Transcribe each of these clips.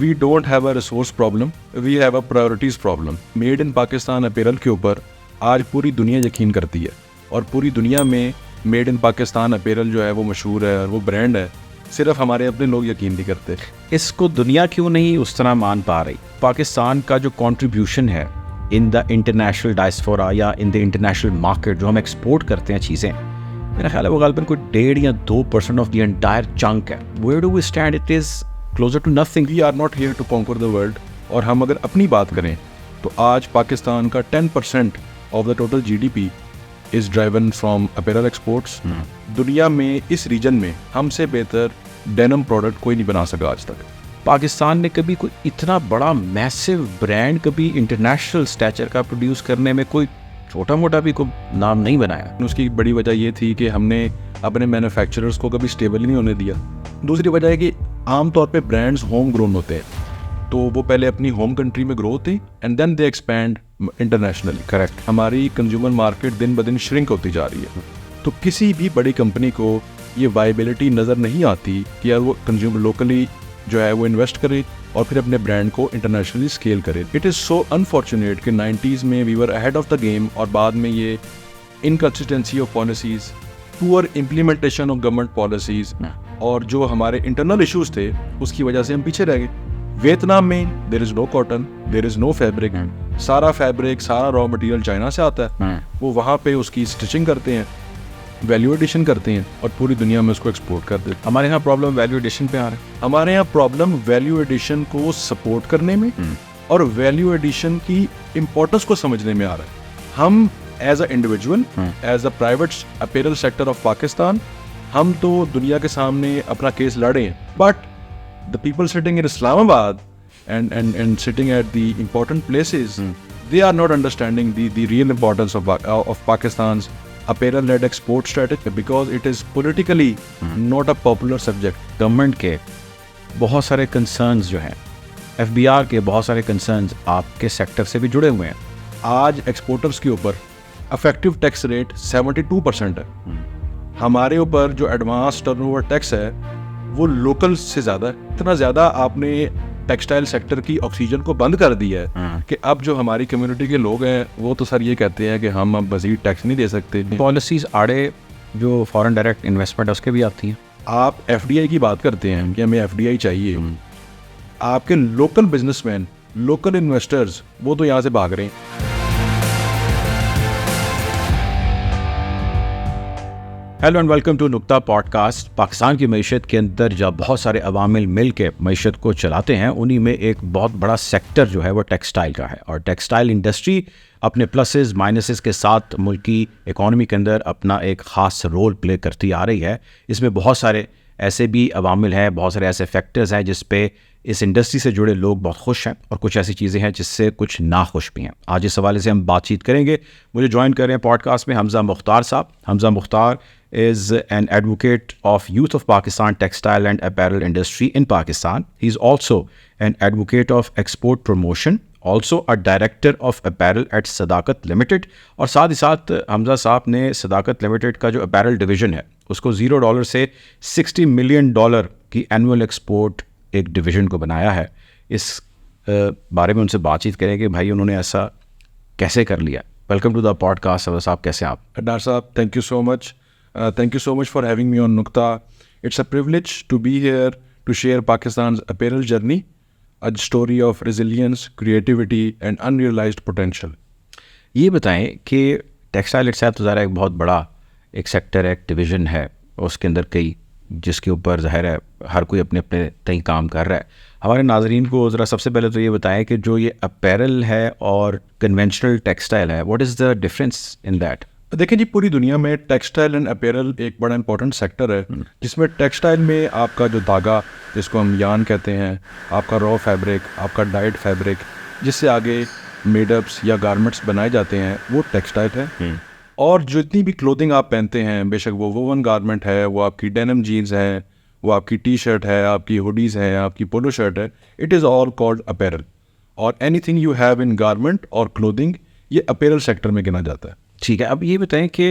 We don't have a resource problem, we have a priorities problem. Made in Pakistan apparel के ऊपर आज पूरी दुनिया यकीन करती है और पूरी दुनिया में मेड इन पाकिस्तान अपैरल जो है वो मशहूर है और वो ब्रांड है, सिर्फ हमारे अपने लोग यकीन नहीं करते। इसको दुनिया क्यों नहीं उस तरह मान पा रही? पाकिस्तान का जो कंट्रीब्यूशन है इन द इंटरनेशनल डायस्पोरा या इन द इंटरनेशनल मार्केट, जो हम एक्सपोर्ट करते हैं चीज़ें, मेरा ख्याल है वो गालिबन कोई 1.5 या 2% ऑफ द एंटायर चंक है। Where do we stand? It is closer to nothing. We are not here to conquer the world. और हम अगर अपनी बात करें तो आज पाकिस्तान का 10% of the total GDP is driven from apparel exports. दुनिया में इस रीजन में हमसे बेहतर डेनिम प्रोडक्ट कोई नहीं बना सका आज तक। पाकिस्तान ने कभी कोई इतना बड़ा मैसिव ब्रांड कभी इंटरनेशनल स्टैचर का प्रोड्यूस करने में कोई छोटा मोटा भी कोई नाम नहीं बनाया। उसकी बड़ी वजह ये थी कि हमने अपने मैन्युफैक्चरर्स को कभी स्टेबल नहीं होने दिया। दूसरी वजह है कि आमतौर पे ब्रांड्स होम ग्रोन होते हैं, तो वो पहले अपनी होम कंट्री में ग्रो होती and then they expand internationally. Correct. हमारी कंज्यूमर मार्केट दिन ब दिन श्रिंक होती जा रही है, तो किसी भी बड़ी कंपनी को ये वायबिलिटी नज़र नहीं आती कि यार वो कंज्यूमर लोकली जो है वो इन्वेस्ट करे और फिर अपने ब्रांड को इंटरनेशनली स्केल करे। इट इज़ सो अनफॉर्चुनेट कि 90s में we were ahead of the game और बाद में ये inconsistency of policies, poor implementation of government policies और जो हमारे इंटरनल इश्यूज़ थे उसकी वजह से हम पीछे रह गए। वियतनाम में there is no cotton, there is no fabric. सारा फैब्रिक, सारा रॉ मटेरियल चाइना से आता है। वो वहाँ पे उसकी स्टिचिंग करते हैं, वैल्यू एडिशन करते हैं और पूरी दुनिया में उसको एक्सपोर्ट कर देते हैं। हमारे यहाँ प्रॉब्लम वैल्यू एडिशन पे आ रहा है। हमारे यहाँ प्रॉब्लम वैल्यू एडिशन को सपोर्ट करने में और वैल्यू एडिशन की इम्पोर्टेंस को समझने में आ रहा है। हम as a individual, as a private apparel sector of Pakistan, हम तो दुनिया के सामने अपना केस लड़े हैं, but the people sitting in Islamabad and sitting at the important places, they are not understanding the real importance of Pakistan's apparel-led export strategy because it is politically not a popular subject. Government के बहुत सारे concerns जो हैं, FBR के बहुत सारे concerns आपके sector से भी जुड़े हुए हैं। आज एक्सपोर्टर्स के ऊपर अफेक्टिव टैक्स रेट 72% है। हमारे ऊपर जो एडवांस टर्नओवर टैक्स है वो लोकल से ज़्यादा है। इतना ज़्यादा आपने टेक्सटाइल सेक्टर की ऑक्सीजन को बंद कर दिया है कि अब जो हमारी कम्युनिटी के लोग हैं वो तो सर ये कहते हैं कि हम अब मज़ीद टैक्स नहीं दे सकते। पॉलिसीज़ आड़े जो फॉरेन डायरेक्ट इन्वेस्टमेंट है उसके भी आती हैं। आप FDI की बात करते हैं कि हमें FDI चाहिए, आपके लोकल बिजनेसमैन, लोकल इन्वेस्टर्स वो तो यहाँ से भाग रहे हैं। हेलो एंड वेलकम टू नुक्ता पॉडकास्ट। पाकिस्तान की मईशत के अंदर जब बहुत सारे अवामिल मिल के मईशत को चलाते हैं, उन्हीं में एक बहुत बड़ा सेक्टर जो है वो टेक्सटाइल का है। और टेक्सटाइल इंडस्ट्री अपने प्लसेस माइनसेस के साथ मुल्की इकॉनमी के अंदर अपना एक ख़ास रोल प्ले करती आ रही है। इसमें बहुत सारे ऐसे भी अवामिल हैं, बहुत सारे ऐसे फैक्टर्स हैं जिस पे इस इंडस्ट्री से जुड़े लोग बहुत खुश हैं और कुछ ऐसी चीज़ें हैं जिससे कुछ नाखुश भी हैं। आज इस हवाले से हम बातचीत करेंगे। मुझे ज्वाइन कर रहे हैं पॉडकास्ट में हमजा मुख्तार साहब। Hamza Mukhtar is an advocate of youth of Pakistan textile and apparel industry in Pakistan. He is also an advocate of export promotion, also a director of apparel at Sadaqat Limited. और साथ ही साथ हमजा साहब ने सदाकत लिमिटेड का जो apparel division है उसको $0 से $60 मिलियन की एनुअल एक्सपोर्ट एक डिवीज़न को बनाया है। इस बारे में उनसे बातचीत करेंगे भाई उन्होंने ऐसा कैसे कर लिया। Welcome to the podcast Hamza साहब, कैसे आप? डार साहब, thank you so much. Thank you so much for having me on Nukta. It's a privilege to be here to share Pakistan's apparel journey, a story of resilience, creativity and unrealized potential. ये बताएं कि textile itself तो ज़रा एक बहुत बड़ा एक sector है, एक डिवीज़न है, उसके अंदर कई जिसके ऊपर ज़ाहिर है हर कोई अपने अपने तय काम कर रहा है। हमारे नाजरीन को ज़रा सबसे पहले तो ये बताएं कि जो ये अपैरल है और कन्वेंशनल टेक्सटाइल है, what is the difference in that? देखिए जी, पूरी दुनिया में टेक्सटाइल एंड अपैरल एक बड़ा इंपॉर्टेंट सेक्टर है जिसमें टेक्सटाइल में आपका जो धागा जिसको हम यान कहते हैं, आपका रॉ फैब्रिक, आपका डाइड फैब्रिक, जिससे आगे मेडअप्स या गारमेंट्स बनाए जाते हैं, वो टेक्सटाइल है। और जितनी भी क्लोथिंग आप पहनते हैं, बेशक वो वोवन गारमेंट है, वो आपकी डेनिम जीन्स है, वो आपकी टी-शर्ट है, आपकी हुडीज़ हैं, आपकी पोलो शर्ट है, it is all called apparel. और anything you have in garment और क्लोथिंग, ये अपैरल सेक्टर में गिना जाता है। ठीक है, अब ये बताएं कि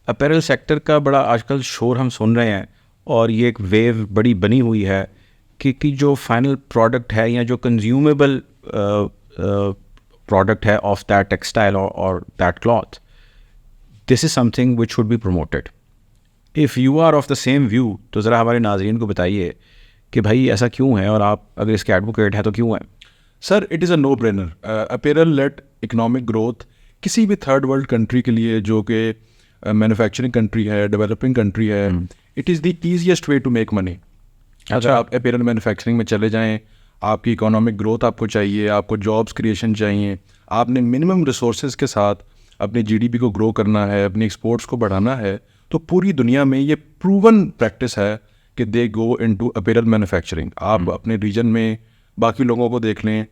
अपैरल सेक्टर का बड़ा आजकल शोर हम सुन रहे हैं और ये एक वेव बड़ी बनी हुई है कि जो फाइनल प्रोडक्ट है या जो कंज्यूमेबल प्रोडक्ट है ऑफ दैट टेक्सटाइल और that cloth, this is something which should be promoted. If you are of the same view तो ज़रा हमारे नाज़रीन को बताइए कि भाई ऐसा क्यों है, और आप अगर इसके एडवोकेट हैं तो क्यों है. Sir, it is a no brainer. Apparel led economic growth किसी भी थर्ड वर्ल्ड कंट्री के लिए जो कि मैन्युफैक्चरिंग कंट्री है, डेवलपिंग कंट्री है, it is the easiest way to make money. अगर आप अपीयरल मैन्युफैक्चरिंग में चले जाएं, आपकी इकोनॉमिक ग्रोथ आपको चाहिए, आपको जॉब्स क्रिएशन चाहिए, आपने मिनिमम रिसोर्सेज के साथ अपनी जीडीपी को ग्रो करना है, अपनी एक्सपोर्ट्स को बढ़ाना है, तो पूरी दुनिया में ये प्रूवन प्रैक्टिस है कि दे गो इनटू अपीयरल मैन्युफैक्चरिंग. आप अपने रीजन में बाकी लोगों को देख लें,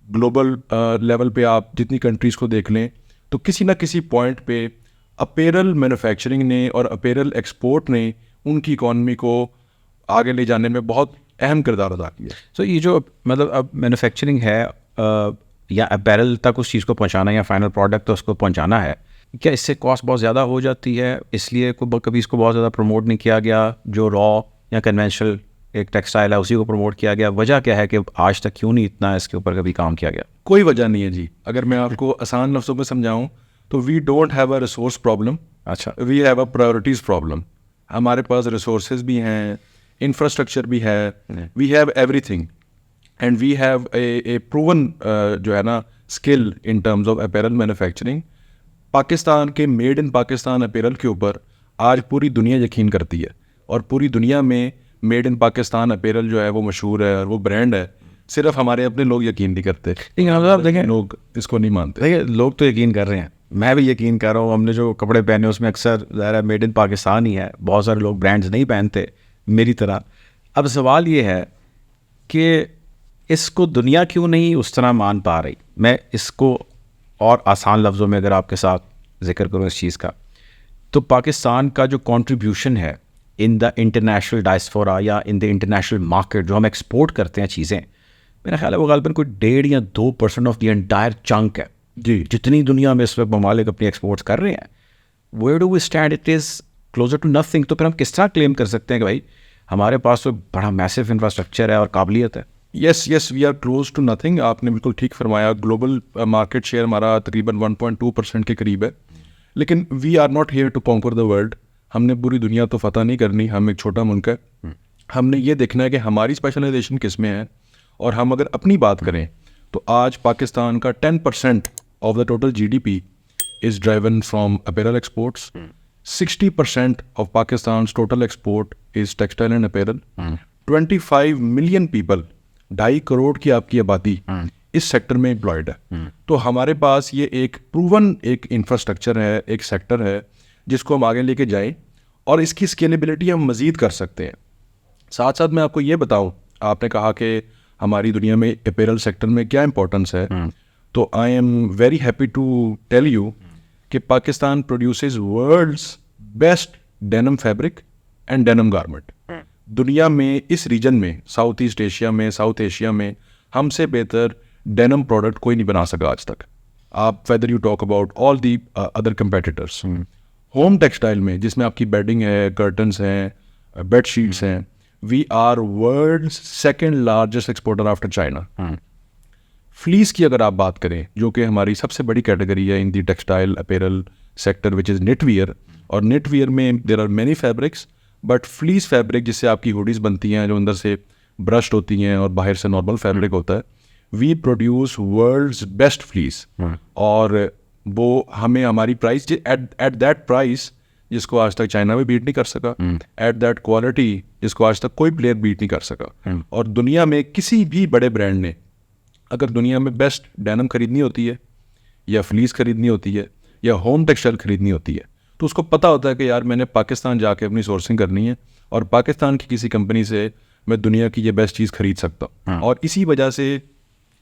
ग्लोबल लेवल पे आप जितनी कंट्रीज़ को देख लें, तो किसी ना किसी पॉइंट पे अपीयरल मैन्युफैक्चरिंग ने और अपीयरल एक्सपोर्ट ने उनकी इकॉनमी को आगे ले जाने में बहुत अहम किरदार अदा किया. तो ये जो मतलब अब मैन्युफैक्चरिंग है या अपैरल तक उस चीज़ को पहुंचाना या फाइनल प्रोडक्ट तो उसको पहुंचाना है, क्या इससे कॉस्ट बहुत ज़्यादा हो जाती है, इसलिए कभी इसको बहुत ज़्यादा प्रमोट नहीं किया गया? जो रॉ या कन्वेंशनल एक टेक्सटाइल है उसी को प्रमोट किया गया. वजह क्या है कि आज तक क्यों नहीं इतना इसके ऊपर कभी काम किया गया? कोई वजह नहीं है जी. अगर मैं आपको आसान लफ्ज़ों में समझाऊं तो we don't have a resource problem, अच्छा, we have a priorities problem. हमारे पास रिसोर्सेज भी हैं, इंफ्रास्ट्रक्चर भी है, we have everything and we have a proven जो है ना skill in terms of apparel manufacturing. Pakistan के मेड इन पाकिस्तान अपैरल के ऊपर आज पूरी दुनिया यकीन करती है, और पूरी दुनिया में मेड इन पाकिस्तान अपैरल जो है वो मशहूर है और वो ब्रांड है. सिर्फ हमारे अपने लोग यकीन नहीं करते, लेकिन आप देखें लोग इसको नहीं मानते. देखिए, लोग तो यकीन कर रहे हैं, मैं भी यकीन कर रहा हूँ. हमने जो कपड़े पहने उसमें अक्सर ज़ाहिर है मेड इन पाकिस्तान ही है. बहुत सारे लोग ब्रांड्स नहीं पहनते मेरी तरह. अब सवाल ये है कि इसको दुनिया क्यों नहीं उस तरह मान पा रही. मैं इसको और आसान लफ्ज़ों में अगर आपके साथ जिक्र करूँ इस चीज़ का, तो पाकिस्तान का जो कंट्रीब्यूशन है इन द इंटरनेशनल डायस्पोरा या इन द इंटरनेशनल मार्केट, जो हम एक्सपोर्ट करते हैं चीज़ें, मेरा ख्याल है वो गालिबन कोई 1.5 या 2% ऑफ द एंटायर चंक है जी. जितनी दुनिया में इस वक्त ममालिक अपनी एक्सपोर्ट्स कर रहे हैं. Where do we stand? It is closer to nothing. तो फिर हम किस तरह क्लेम कर सकते हैं कि भाई हमारे पास तो बड़ा मैसिव इंफ्रास्ट्रक्चर है और काबिलियत है? Yes, we are close to nothing. आपने बिल्कुल ठीक फरमाया. ग्लोबल मार्केट शेयर हमारा तकरीबन 1.2% के करीब है. लेकिन we are not here to conquer the world. हमने पूरी दुनिया तो फतह नहीं करनी, हम एक छोटा मुल्क है. हमने ये देखना है कि हमारी स्पेशलाइजेशन किस में है. और हम अगर अपनी बात करें तो आज पाकिस्तान का 10% of the total GDP is driven from apparel exports. 60% of Pakistan total export is textile and apparel. 25 million people, 2.5 crore की आपकी आबादी इस सेक्टर में एम्प्लॉयड है. तो हमारे पास ये एक प्रूवन एक इंफ्रास्ट्रक्चर है, एक सेक्टर है जिसको हम आगे लेके जाएं, और इसकी स्केलेबिलिटी हम मज़ीद कर सकते हैं. साथ साथ मैं आपको ये बताऊं, आपने कहा कि हमारी दुनिया में अपैरल सेक्टर में क्या इंपॉर्टेंस है, तो I am very happy to tell you कि Pakistan produces world's best denim fabric and denim garment. दुनिया में इस रीजन में, साउथ ईस्ट एशिया में, साउथ एशिया में हमसे बेहतर डेनिम प्रोडक्ट कोई नहीं बना सका आज तक. आप whether you talk about all the other competitors. Home textile में जिसमें आपकी बेडिंग है, कर्टन्स हैं, बेड शीट्स हैं, we are world second largest exporter after China. Fleece की अगर आप बात करें, जो कि हमारी सबसे बड़ी कैटेगरी है in the textile apparel sector, which is knitwear. और निटवियर में there are many fabrics, but fleece fabric जिससे आपकी हुडीज़ बनती हैं जो अंदर से ब्रश्ड होती हैं और बाहर से नॉर्मल फैब्रिक होता है, we produce world's best fleece. और वो हमें हमारी प्राइस एट दैट प्राइस जिसको आज तक चाइना भी बीट नहीं कर सका, एट दैट क्वालिटी जिसको आज तक कोई प्लेयर बीट नहीं कर सका. और दुनिया में किसी भी बड़े ब्रांड ने अगर दुनिया में बेस्ट डेनिम खरीदनी होती है या फ्लीस खरीदनी होती है या होम टेक्सटाइल खरीदनी होती है, तो उसको पता होता है कि यार मैंने पाकिस्तान जाके अपनी सोर्सिंग करनी है और पाकिस्तान की किसी कंपनी से मैं दुनिया की ये बेस्ट चीज़ खरीद सकता हूँ. और इसी वजह से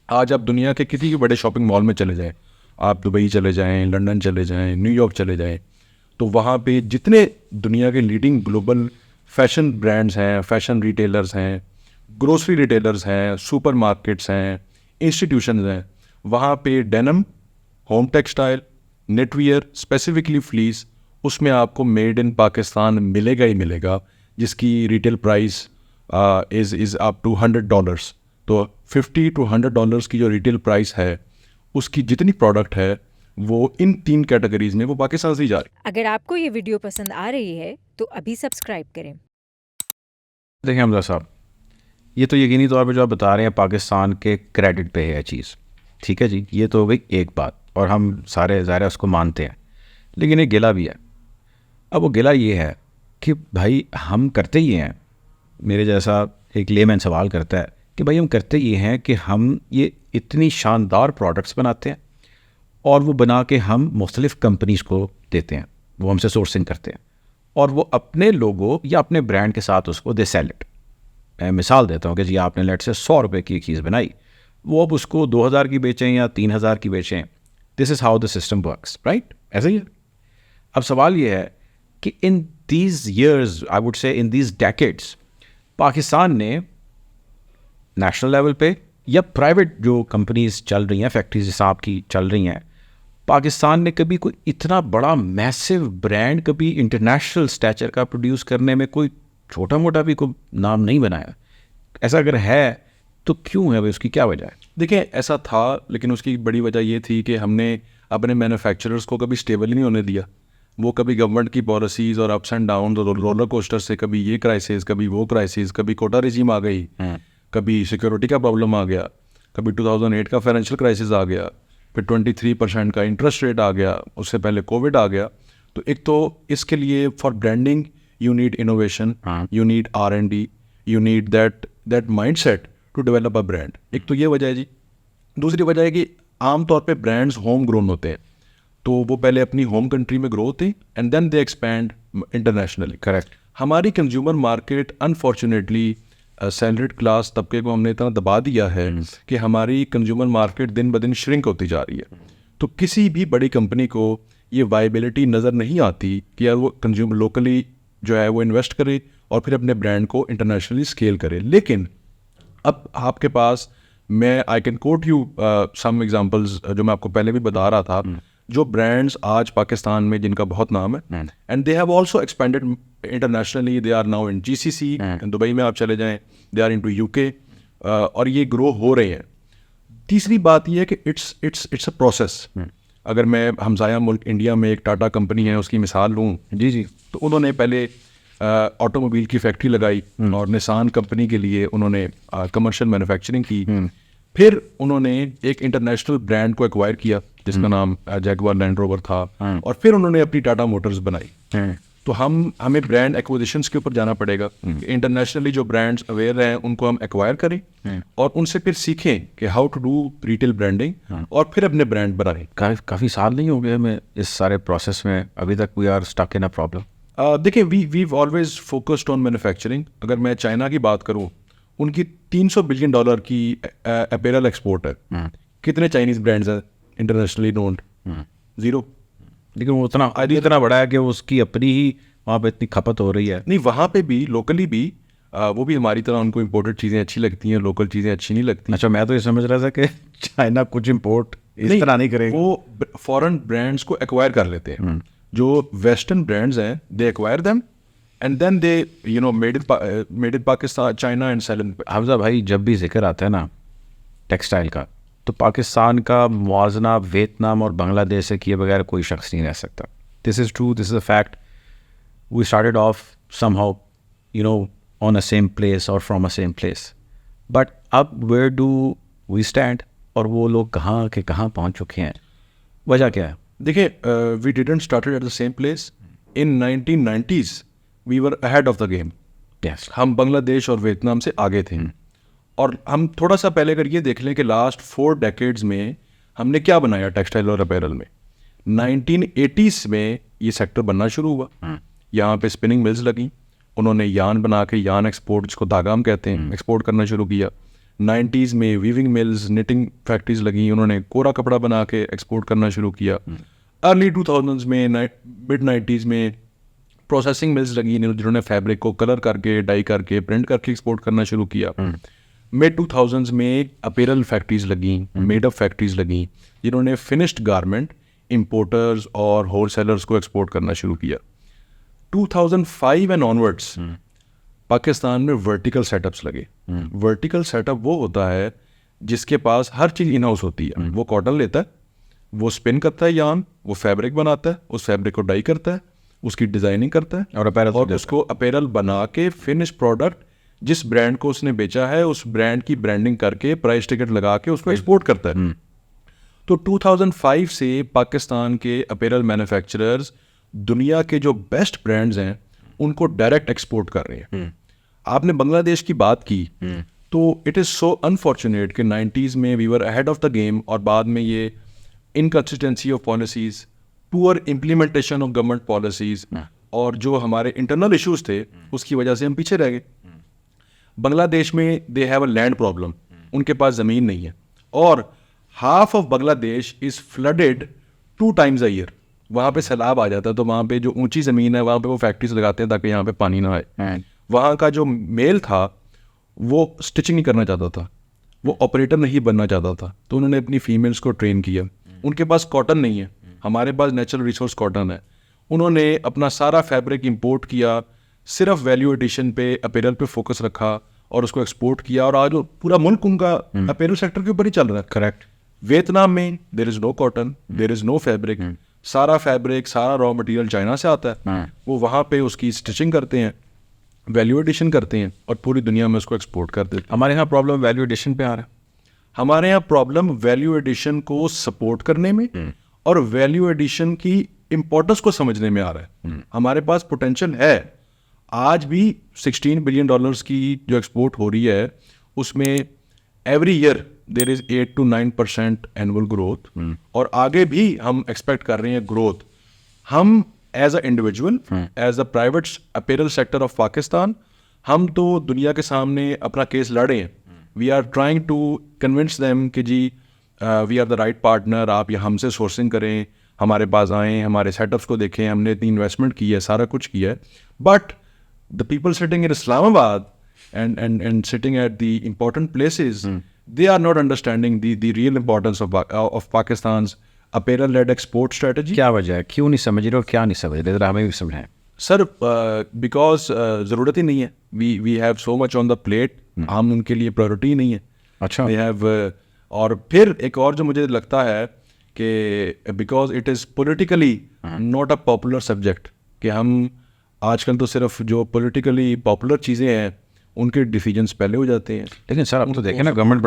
आज आप दुनिया के किसी भी बड़े शॉपिंग मॉल में चले जाएं, आप दुबई चले जाएं, लंदन चले जाएं, न्यूयॉर्क चले जाएं, तो वहाँ पे जितने दुनिया के लीडिंग ग्लोबल फैशन ब्रांड्स हैं, फैशन रिटेलर्स हैं, ग्रोसरी रिटेलर्स हैं, सुपर मार्केट्स हैं, इंस्टीट्यूशंस हैं, वहाँ पे denim, home textile, knitwear, specifically fleece, उसमें आपको मेड इन पाकिस्तान मिलेगा ही मिलेगा, जिसकी retail price is up to $100, तो $50 to $100 की जो रिटेल प्राइस है उसकी जितनी प्रोडक्ट है वो इन 3 कैटेगरीज में वो पाकिस्तान से ही जा रही है। अगर आपको ये वीडियो पसंद आ रही है तो अभी सब्सक्राइब करें। देखिए हमजा साहब, ये तो यकीनी तौर पे जो आप बता रहे हैं पाकिस्तान के क्रेडिट पे है चीज़, ठीक है जी, ये तो हो गई एक बात और हम सारे ज़ाहिर उसको मानते हैं, लेकिन एक गिला भी है। अब वो गिला ये है कि भाई हम करते ही हैं, मेरे जैसा एक लेमैन सवाल करता है कि भाई हम करते ये हैं कि हम ये इतनी शानदार प्रोडक्ट्स बनाते हैं और वो बना के हम मुख्तलिफ़ कंपनीज़ को देते हैं, वो हमसे सोर्सिंग करते हैं और वो अपने लोगो या अपने ब्रांड के साथ उसको दे सेल इट। मैं मिसाल देता हूँ कि जी आपने लेट से 100 रुपये की चीज़ बनाई, वो अब उसको 2000 की बेचें या 3000 की बेचें, this is how the system works, right? ऐसे ही है। अब सवाल ये है कि in these years, I would say in these decades, Pakistan ने नेशनल लेवल पे या प्राइवेट जो कंपनीज चल रही हैं, फैक्ट्रीज हिसाब की चल रही हैं, पाकिस्तान ने कभी कोई इतना बड़ा मैसिव ब्रांड कभी इंटरनेशनल स्टैचर का प्रोड्यूस करने में कोई छोटा मोटा भी कोई नाम नहीं बनाया। ऐसा अगर है तो क्यों है भाई, उसकी क्या वजह है? देखिए ऐसा था, लेकिन उसकी बड़ी वजह ये थी कि हमने अपने मैन्युफैक्चरर्स को कभी स्टेबल ही नहीं होने दिया। वो कभी गवर्नमेंट की पॉलिसीज़ और अप्स एंड डाउन और रोलर कोस्टर से कभी ये क्राइसिस, कभी वो क्राइसिस, कभी कोटा रिजीम आ गई, कभी सिक्योरिटी का प्रॉब्लम आ गया, कभी 2008 का फाइनेंशियल क्राइसिस आ गया, फिर 23% का इंटरेस्ट रेट आ गया, उससे पहले कोविड आ गया। तो एक तो इसके लिए for branding you need innovation, you need R&D, you need that mindset to develop a brand. एक तो ये वजह है जी। दूसरी वजह है कि आमतौर पे ब्रांड्स होम ग्रोन होते हैं, तो वो पहले अपनी होम कंट्री में ग्रो होते हैं and then they expand internationally. Correct. हमारी consumer market unfortunately salaried class तबके को हमने इतना दबा दिया है कि हमारी कंज्यूमर मार्केट दिन ब दिन श्रिंक होती जा रही है। तो किसी भी बड़ी कंपनी को ये वायबिलिटी नज़र नहीं आती कि यार वो कंज्यूमर लोकली जो है वो इन्वेस्ट करे और फिर अपने ब्रांड को इंटरनेशनली स्केल करे। लेकिन अब आपके पास मैं I can quote you some examples जो मैं आपको पहले भी बता रहा था, जो ब्रांड्स आज पाकिस्तान में जिनका बहुत नाम है and they have also expanded internationally, they are now in GCC, Dubai में आप चले जाएं, दे आर इनटू UK, और ये ग्रो हो रहे हैं। तीसरी बात ये है कि इट्स अ प्रोसेस। अगर मैं हमसाया मुल्क इंडिया में एक टाटा कंपनी है उसकी मिसाल लूँ, जी जी, तो उन्होंने पहले ऑटोमोबाइल की फैक्ट्री लगाई और निसान कंपनी के लिए उन्होंने कमर्शियल मैन्युफैक्चरिंग की। फिर उन्होंने एक इंटरनेशनल ब्रांड को एक्वायर किया जिसका नाम जैगुआर लैंड रोवर था, और फिर उन्होंने अपनी टाटा मोटर्स बनाई। तो हमें ब्रांड एक्विजिशंस के ऊपर जाना पड़ेगा। इंटरनेशनली जो ब्रांड्स अवेयर हैं उनको हम एक्वायर करें और उनसे फिर सीखें कि how to do retail branding और फिर अपने ब्रांड बनाएं। काफ़ी साल नहीं हो गए हमें इस सारे प्रोसेस में, अभी तक we are stuck in a problem. देखिए we always focused on manufacturing. अगर मैं चाइना की बात करूं, उनकी $300 बिलियन की अपैरल एक्सपोर्ट है। कितने चाइनीज ब्रांड्स हैं इंटरनेशनली नोन्ड? जीरो। लेकिन वो इतना बड़ा है कि उसकी अपनी ही वहाँ पे इतनी खपत हो रही है। नहीं, वहाँ पे भी लोकली भी वो भी हमारी तरह उनको इम्पोर्टेड चीज़ें अच्छी लगती हैं, लोकल चीज़ें अच्छी नहीं लगती। अच्छा, मैं तो ये समझ रहा था कि चाइना कुछ इम्पोर्ट इस तरह नहीं करेगा, वो फॉरेन ब्रांड्स को एक्वायर कर लेते हैं। जो वेस्टर्न ब्रांड्स हैं they acquire them and then they made in Pakistan, China and sell in. Hamza भाई, जब भी जिक्र आता है ना टेक्सटाइल का, तो पाकिस्तान का मुआजना वियतनाम और बांग्लादेश से किए बगैर कोई शख्स नहीं रह सकता। This is true, this is a fact. We started off somehow on a same place और from a same place, but अब वेयर डू वी स्टैंड, और वो लोग कहाँ के कहाँ पहुँच चुके हैं? वजह क्या है? देखिए, we didn't started at the same place. In 1990s we were ahead of the game. Yes, हम बांग्लादेश और वियतनाम से आगे थे। और हम थोड़ा सा पहले अगर ये देख लें कि लास्ट 4 डेकेड्स में हमने क्या बनाया टेक्सटाइल और अपैरल में। 1980s में ये सेक्टर बनना शुरू हुआ। यहाँ पे स्पिनिंग मिल्स लगी, उन्होंने यान बना के, यान एक्सपोर्ट जिसको धागा हम कहते हैं, एक्सपोर्ट करना शुरू किया। 90s में वीविंग मिल्स, निटिंग फैक्ट्रीज लगी, उन्होंने कोरा कपड़ा बना के एक्सपोर्ट करना शुरू किया। अर्ली 2000s में, मिड 90s में प्रोसेसिंग मिल्स लगी जिन्होंने फैब्रिक को कलर करके, डाई करके, प्रिंट करके एक्सपोर्ट करना शुरू किया। मिड 2000s में अपैरल फैक्ट्रीज लगी, मेडअप फैक्ट्रीज लगी जिन्होंने फिनिश्ड गारमेंट इंपोर्टर्स और होलसेलर्स को एक्सपोर्ट करना शुरू किया। 2005 एंड ऑनवर्ड्स पाकिस्तान में वर्टिकल सेटअप्स लगे। वर्टिकल सेटअप वो होता है जिसके पास हर चीज़ इन हाउस होती है। वो कॉटन लेता है, वो स्पिन करता है यार्न, वो फैब्रिक बनाता है, उस फैब्रिक को डाई करता है, उसकी डिज़ाइनिंग करता है और अपैरल और उसको अपैरल बना के फिनिश प्रोडक्ट जिस ब्रांड को उसने बेचा है उस ब्रांड की ब्रांडिंग करके प्राइस टिकट लगा के उसको एक्सपोर्ट करता है। तो 2005 से पाकिस्तान के अपैरल मैन्युफैक्चरर्स दुनिया के जो बेस्ट ब्रांड्स हैं उनको डायरेक्ट एक्सपोर्ट कर रहे हैं। आपने बांग्लादेश की बात की तो इट इज़ सो अनफॉर्चुनेट कि 90s में we were ahead of the game और बाद में ये inconsistency of policies, poor implementation of government policies और जो हमारे इंटरनल इश्यूज थे उसकी वजह से हम पीछे रह गए। बांग्लादेश में they have a land problem, उनके पास ज़मीन नहीं है और half of Bangladesh is flooded 2 times a year। वहाँ पे सैलाब आ जाता है तो वहाँ पे जो ऊंची ज़मीन है वहाँ पे वो फैक्ट्रीज लगाते हैं ताकि यहाँ पे पानी ना आए। वहाँ का जो मेल था वो स्टिचिंग नहीं करना चाहता था, वो ऑपरेटर नहीं बनना चाहता था, तो उन्होंने अपनी फीमेल्स को ट्रेन किया। उनके पास कॉटन नहीं है, हमारे पास नेचुरल रिसोर्स कॉटन है। उन्होंने अपना सारा फैब्रिक इंपोर्ट किया, सिर्फ वैल्यू एडिशन पे अपैरल पे फोकस रखा और उसको एक्सपोर्ट किया और आज पूरा मुल्क उनका अपैरल सेक्टर के ऊपर ही चल रहा है। करेक्ट। वियतनाम में there is no cotton, there is no fabric, सारा फैब्रिक सारा रॉ मटेरियल चाइना से आता है। वो वहाँ पे उसकी स्टिचिंग करते हैं, वैल्यू एडिशन करते हैं और पूरी दुनिया में उसको एक्सपोर्ट कर देते हैं। हमारे यहाँ प्रॉब्लम वैल्यू एडिशन पे आ रहा है। हमारे यहाँ प्रॉब्लम वैल्यू एडिशन को सपोर्ट करने में और वैल्यू एडिशन की इम्पोर्टेंस को समझने में आ रहा है। हमारे पास पोटेंशियल है, आज भी $16 बिलियन की जो एक्सपोर्ट हो रही है उसमें every year there is 8 to 9% annual growth और आगे भी हम एक्सपेक्ट कर रहे हैं ग्रोथ। हम as a individual, as a private apparel sector of Pakistan, हम तो दुनिया के सामने अपना केस लड़े हैं। We are trying to convince them कि जी we are the right partner, आप ये हमसे सोर्सिंग करें, हमारे पास आएँ, हमारे सेटअप्स को देखें, हमने इतनी इन्वेस्टमेंट की है, सारा कुछ किया है। But the people sitting in Islamabad and sitting at the important places, they are not understanding the real importance of Pakistan's apparel-led export strategy. क्या वजह है, क्यों नहीं समझ रहे और क्या नहीं समझ रहे, जरा हमें भी समझाएं। सर बिकॉज ज़रूरत ही नहीं है, we have so much on the plate, हम उनके लिए प्रायोरिटी ही नहीं है। अच्छा। वी हैव और फिर एक और जो मुझे लगता है कि because it is politically not a popular subject, कि हम आजकल तो सिर्फ जो पॉलिटिकली पॉपुलर चीज़ें हैं उनके डिसीजंस पहले हो जाते हैं। लेकिन सर अब तो देखें ना, गवर्नमेंट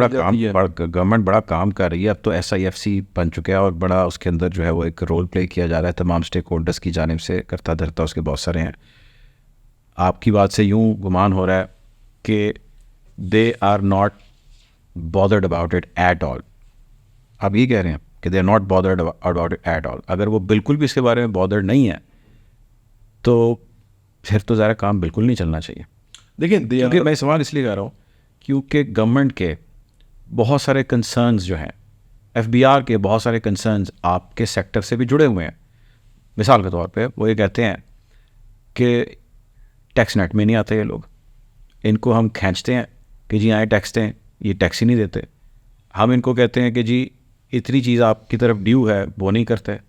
बड़ा काम कर रही है। अब तो SIFC बन चुका है और बड़ा उसके अंदर जो है वो एक रोल प्ले किया जा रहा है, तमाम स्टेक होल्डर्स की जानिब से, करता धरता उसके बहुत सारे हैं। आपकी बात से यूँ गुमान हो रहा है कि they are not bothered about it at all. आप ये कह रहे हैं कि they are not bothered about it at all. अगर वो बिल्कुल भी इसके बारे में बॉदर्ड नहीं है तो फिर तो ज़रा काम बिल्कुल नहीं चलना चाहिए। देखिए क्योंकि मैं सवाल इसलिए कर रहा हूँ क्योंकि गवर्नमेंट के बहुत सारे कंसर्न्स जो हैं, FBR के बहुत सारे कंसर्न्स आपके सेक्टर से भी जुड़े हुए हैं। मिसाल के तौर पे वो ये कहते हैं कि टैक्स नेट में नहीं आते ये लोग, इनको हम खींचते हैं कि जी आए टैक्स दें, ये टैक्स ही नहीं देते। हम इनको कहते हैं कि जी इतनी चीज़ आपकी तरफ ड्यू है, वो नहीं करते।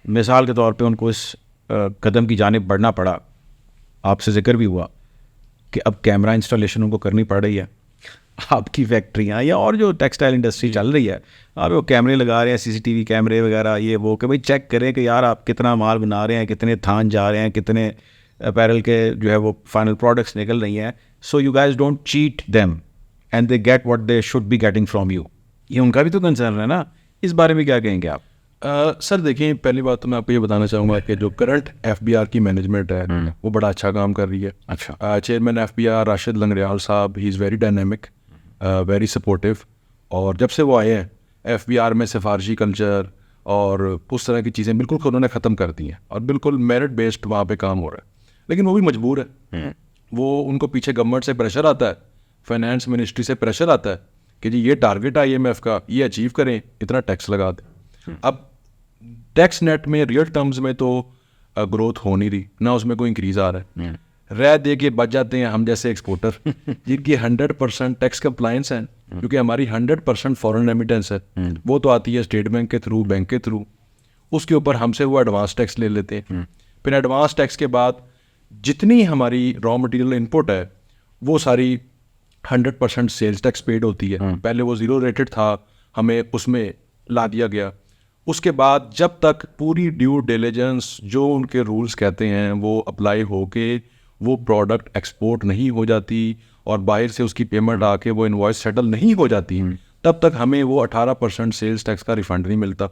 मिसाल के तौर पे उनको इस कदम की जानिब बढ़ना पड़ा, आपसे जिक्र भी हुआ कि अब कैमरा इंस्टॉलेशन उनको करनी पड़ रही है। आपकी फैक्ट्रियाँ या और जो टेक्सटाइल इंडस्ट्री चल रही है, आप वो कैमरे लगा रहे हैं, CCTV कैमरे वगैरह, ये वो, कि भाई चेक करें कि यार आप कितना माल बना रहे हैं, कितने थान जा रहे हैं, कितने अपैरल के जो है वो फाइनल प्रोडक्ट्स निकल रही हैं। So you guys don't cheat them and they get what they should be getting from you. ये उनका भी तो कंसर्न है ना, इस बारे में क्या कहेंगे आप? सर देखिए, पहली बात तो मैं आपको ये बताना चाहूँगा कि जो करंट FBR की मैनेजमेंट है वो बड़ा अच्छा काम कर रही है। अच्छा। चेयरमैन FBR राशिद लंगरियाल साहब, he is very dynamic, very supportive, और जब से वो आए हैं FBR में सिफारशी कल्चर और उस तरह की चीज़ें बिल्कुल उन्होंने ख़त्म कर दी हैं और बिल्कुल मेरिट बेस्ड वहाँ पे काम हो रहा है। लेकिन वो भी मजबूर है, वो उनको पीछे गवर्नमेंट से प्रेशर आता है, फाइनेंस मिनिस्ट्री से प्रेशर आता है कि जी ये टारगेट है IMF का, ये अचीव करें, इतना टैक्स लगा दें। अब टैक्स नेट में रियल टर्म्स में तो ग्रोथ हो नहीं रही, ना उसमें कोई इंक्रीज आ रहा है। रह दे के बच जाते हैं हम जैसे एक्सपोर्टर जिनकी 100% टैक्स कंप्लायंस है, क्योंकि हमारी 100% फॉरेन रेमिटेंस है, वो तो आती है स्टेट बैंक के थ्रू, बैंक के थ्रू, उसके ऊपर हमसे वो एडवांस टैक्स ले लेते हैं। फिर एडवांस टैक्स के बाद जितनी हमारी रॉ मटेरियल इनपुट है वो सारी 100% सेल्स टैक्स पेड होती है। पहले वो 0 रेटेड था, हमें उसमें ला दिया गया। उसके बाद जब तक पूरी ड्यू डिलिजेंस जो उनके रूल्स कहते हैं वो अप्लाई होके वो प्रोडक्ट एक्सपोर्ट नहीं हो जाती और बाहर से उसकी पेमेंट आके वो इनवॉइस सेटल नहीं हो जाती, तब तक हमें वो 18% सेल्स टैक्स का रिफंड नहीं मिलता।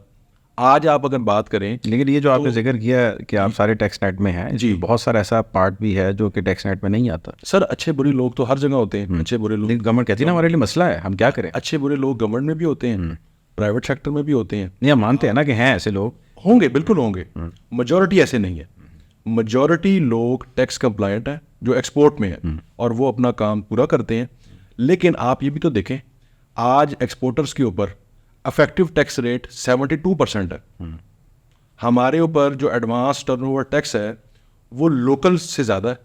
आज आप अगर बात करें, लेकिन ये जो आपने जिक्र किया कि आप सारे टैक्स नेट में हैं जी, बहुत सारा ऐसा पार्ट भी है जो कि टैक्स नेट में नहीं आता। सर अच्छे बुरे लोग तो हर जगह होते हैं। अच्छे बुरे लोग, लेकिन गवर्नमेंट कहती है ना हमारे लिए मसला है, हम क्या करें। अच्छे बुरे लोग गवर्नमेंट में भी होते हैं, प्राइवेट सेक्टर में भी होते हैं। नहीं, हम मानते हैं ना कि हैं ऐसे लोग, होंगे, बिल्कुल होंगे। मेजॉरिटी ऐसे नहीं है। मेजॉरिटी लोग टैक्स कंप्लायंट हैं जो एक्सपोर्ट में है और वो अपना काम पूरा करते हैं। लेकिन आप ये भी तो देखें, आज एक्सपोर्टर्स के ऊपर अफेक्टिव टैक्स रेट 72% है। हमारे ऊपर जो एडवांस टर्नओवर टैक्स है वो लोकल से ज़्यादा है।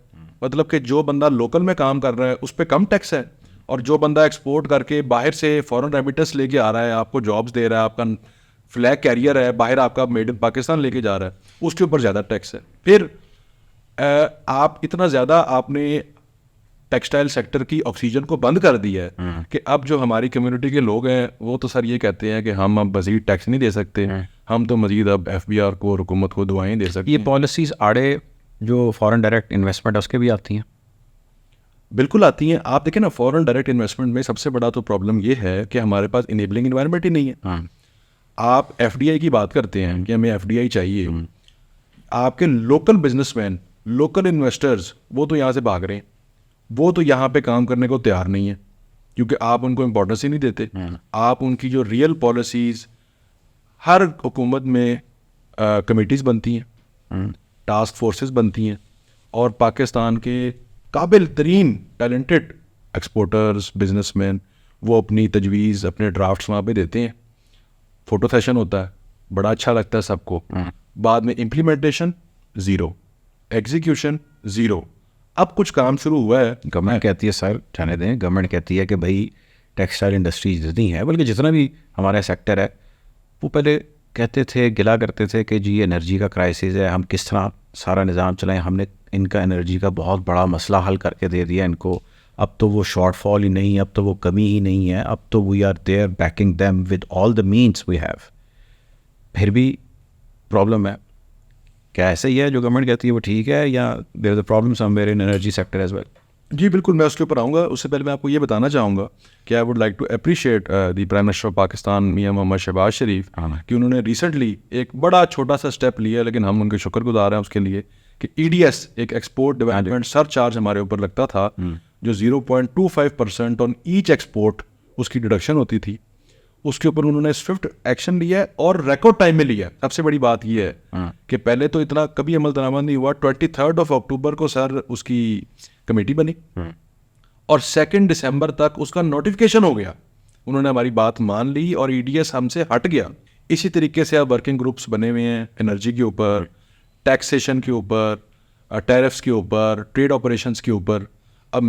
मतलब कि जो बंदा लोकल में काम कर रहा है उस पर कम टैक्स है, और जो बंदा एक्सपोर्ट करके बाहर से फॉरेन रेमिटेंस लेके आ रहा है, आपको जॉब्स दे रहा है, आपका फ्लैग कैरियर है, बाहर आपका मेड इन पाकिस्तान लेके जा रहा है, उसके ऊपर ज़्यादा टैक्स है। फिर आप इतना ज़्यादा आपने टेक्सटाइल सेक्टर की ऑक्सीजन को बंद कर दिया है कि अब जो हमारी कम्युनिटी के लोग हैं वो तो सर ये कहते हैं कि हम अब मज़ीद टैक्स नहीं दे सकते, हम तो मज़ीद अब FBR को, हुकूमत को दुआएं दे सकते ये हैं। पॉलिसीज़ आड़े जो फॉरेन डायरेक्ट इन्वेस्टमेंट है उसके भी आती हैं। बिल्कुल आती हैं। आप देखें ना, फॉरेन डायरेक्ट इन्वेस्टमेंट में सबसे बड़ा तो प्रॉब्लम ये है कि हमारे पास इनेबलिंग इन्वायरमेंट ही नहीं है। आप FDI की बात करते हैं कि हमें FDI चाहिए, आपके लोकल बिजनेसमैन, लोकल इन्वेस्टर्स वो तो यहाँ से भाग रहे हैं, वो तो यहाँ पे काम करने को तैयार नहीं है क्योंकि आप उनको इम्पोर्टेंस ही नहीं देते। आप उनकी जो रियल पॉलिसीज़, हर हुकूमत में कमेटीज़ बनती हैं, टास्क फोर्सेस बनती हैं, और पाकिस्तान के काबिल तरीन टैलेंटेड एक्सपोर्टर्स, बिजनेसमैन वो अपनी तजवीज़, अपने ड्राफ्ट्स वहाँ पे देते हैं। फ़ोटो सेशन होता है, बड़ा अच्छा लगता है सबको। बाद में इम्प्लीमेंटेशन ज़ीरो, एग्जीक्यूशन ज़ीरो। अब कुछ काम शुरू हुआ है। गवर्नमेंट कहती है सर जाने दें, गवर्नमेंट कहती है कि भाई टेक्सटाइल इंडस्ट्री जितनी है, बल्कि जितना भी हमारा सेक्टर है, वो पहले कहते थे, गिला करते थे कि जी एनर्जी का क्राइसिस है, हम किस तरह सारा निज़ाम चलाएं, हमने इनका एनर्जी का बहुत बड़ा मसला हल करके दे दिया इनको, अब तो वो शॉर्टफॉल ही नहीं, अब तो वो कमी ही नहीं है, अब तो we are there backing them with all the means we have. फिर भी प्रॉब्लम है। क्या ऐसे ही है जो गवर्नमेंट कहती है वो ठीक है, या there is a problem somewhere in energy sector as well? जी बिल्कुल, मैं उसके ऊपर आऊँगा। उससे पहले मैं आपको ये बताना चाहूँगा कि I would like to appreciate the prime minister of Pakistan Mian Muhammad Shehbaz Sharif कि उन्होंने रिसेंटली एक बड़ा छोटा सा स्टेप लिया, लेकिन हम उनके शुक्रगुजार हैं उसके लिए, कि EDS एक एक्सपोर्ट डेवलपमेंट सरचार्ज हमारे ऊपर लगता था जो 0.25% ऑन ईच एक्सपोर्ट उसकी डिडक्शन होती थी, उसके ऊपर उन्होंने स्विफ्ट एक्शन लिया है और रिकॉर्ड टाइम में लिया। सबसे बड़ी बात यह है कि पहले तो इतना कभी अमल दरामद नहीं हुआ। 23 अक्टूबर को सर उसकी कमेटी बनी और 2 दिसंबर तक उसका नोटिफिकेशन हो गया। उन्होंने हमारी बात मान ली और EDS हमसे हट गया। इसी तरीके से अब वर्किंग ग्रुप्स बने हुए हैं एनर्जी के ऊपर, टैक्सेशन के ऊपर, टैरिफ्स के ऊपर, ट्रेड ऑपरेशंस के ऊपर। अब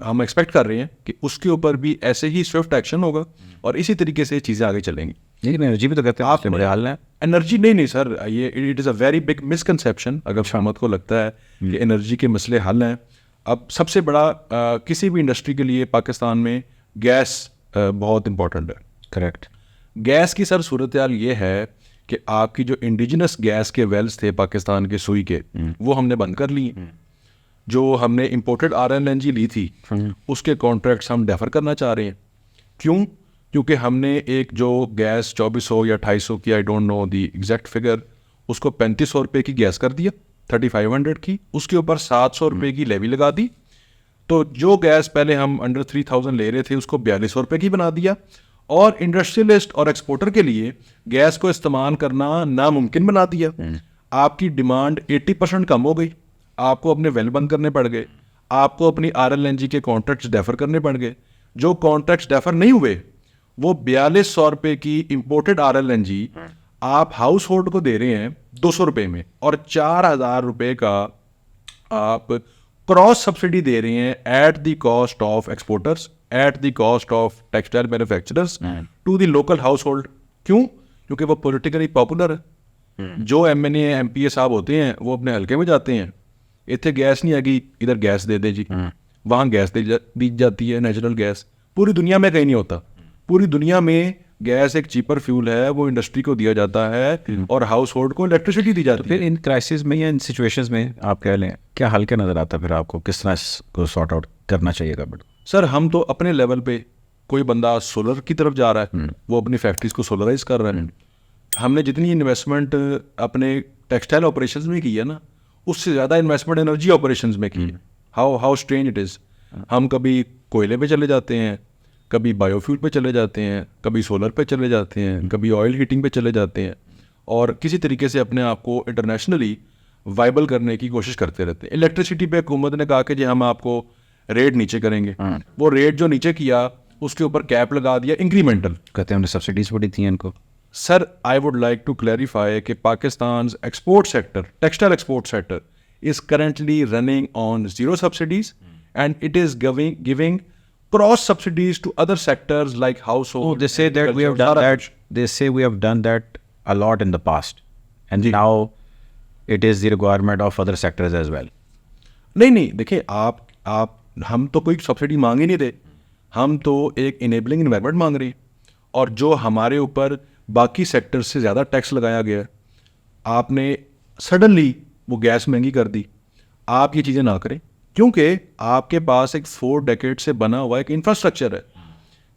हम एक्सपेक्ट कर रहे हैं कि उसके ऊपर भी ऐसे ही स्विफ्ट एक्शन होगा और इसी तरीके से चीज़ें आगे चलेंगी। लेकिन एनर्जी भी तो कहते हैं आपसे बड़े हाल है। एनर्जी नहीं सर, ये it is a very big misconception. अगर हुकूमत को लगता है कि एनर्जी के मसले हल हैं, अब सबसे बड़ा किसी भी इंडस्ट्री के लिए पाकिस्तान में गैस बहुत इंपॉर्टेंट है। करेक्ट। गैस की सर सूरत हाल ये है कि आपकी जो इंडिजिनस गैस के वेल्स थे पाकिस्तान के सुई के, वो हमने बंद कर लिए। जो हमने इंपोर्टेड RLNG ली थी उसके कॉन्ट्रैक्ट्स हम डेफर करना चाह रहे हैं। क्यों? क्योंकि हमने एक जो गैस 2400 या 250 की, I don't know the exact figure, उसको 3500 रुपये की गैस कर दिया, 3500 की, उसके ऊपर 700 रुपये की लेवी लगा दी। तो जो गैस पहले हम अंडर 3000 ले रहे थे उसको 4200 रुपये की बना दिया, और इंडस्ट्रियलिस्ट और एक्सपोर्टर के लिए गैस को इस्तेमाल करना नामुमकिन बना दिया। आपकी डिमांड 80% कम हो गई, आपको अपने वेल बंद करने पड़ गए, आपको अपनी RLNG के कॉन्ट्रैक्ट्स डेफर करने पड़ गए। जो कॉन्ट्रैक्ट्स डेफर नहीं हुए वो 4200 रुपये की इंपोर्टेड RLNG आप हाउस होल्ड को दे रहे हैं 200 रुपये में, और 4000 रुपये का आप क्रॉस सब्सिडी दे रहे हैं at the cost of exporters, at the cost of textile manufacturers to the local household. क्यों? क्योंकि वो पॉलिटिकली पॉपुलर है। जो MNA MPA साहब होते हैं वो अपने हल्के में जाते हैं, इतने गैस नहीं आएगी, इधर गैस दे दे जी, वहाँ गैस दी जाती है, नेचुरल गैस। पूरी दुनिया में कहीं नहीं होता। पूरी दुनिया में गैस एक चीपर फ्यूल है, वो इंडस्ट्री को दिया जाता है और हाउस होल्ड को इलेक्ट्रिसिटी दी जाती फिर है। इन क्राइसिस में या इन सिचुएशंस में आप कह लें क्या हल क्या नज़र आता है फिर आपको, किस तरह इसको सॉर्ट आउट करना चाहिए गवर्नमेंट? सर हम तो अपने लेवल पे, कोई बंदा सोलर की तरफ जा रहा है, वो अपनी फैक्ट्रीज को सोलराइज कर रहा है। हमने जितनी इन्वेस्टमेंट अपने टेक्सटाइल ऑपरेशंस में की है ना, उससे ज़्यादा इन्वेस्टमेंट एनर्जी ऑपरेशंस में की है। How strange it is. हम कभी कोयले पे चले जाते हैं, कभी बायोफ्यूल पे चले जाते हैं, कभी सोलर पे चले जाते हैं, कभी ऑयल हीटिंग पे चले जाते हैं, और किसी तरीके से अपने आप को इंटरनेशनली वाइबल करने की कोशिश करते रहते हैं। इलेक्ट्रिसिटी पे हुकूमत ने कहा कि जी हम आपको रेट नीचे करेंगे। वो रेट जो नीचे किया उसके ऊपर कैप लगा दिया इंक्रीमेंटल। कहते हैं हमने सब्सिडीज बड़ी थी इनको। Sir I would like to clarify कि Pakistan export sector, textile export sector is currently running on zero subsidies, and it is giving cross subsidies to other sectors like household. Oh, they say that we have done that. They say we have done that a lot in the past, and now it is the requirement of other sectors as well. नहीं देखिए, आप हम तो कोई subsidy मांग ही नहीं दे, हम तो एक इनेबलिंग इन्वायरमेंट मांग रही, और जो हमारे ऊपर बाकी सेक्टर से ज़्यादा टैक्स लगाया गया, आपने सडनली वो गैस महंगी कर दी। आप ये चीज़ें ना करें, क्योंकि आपके पास एक 4 डेकेड से बना हुआ एक इंफ्रास्ट्रक्चर है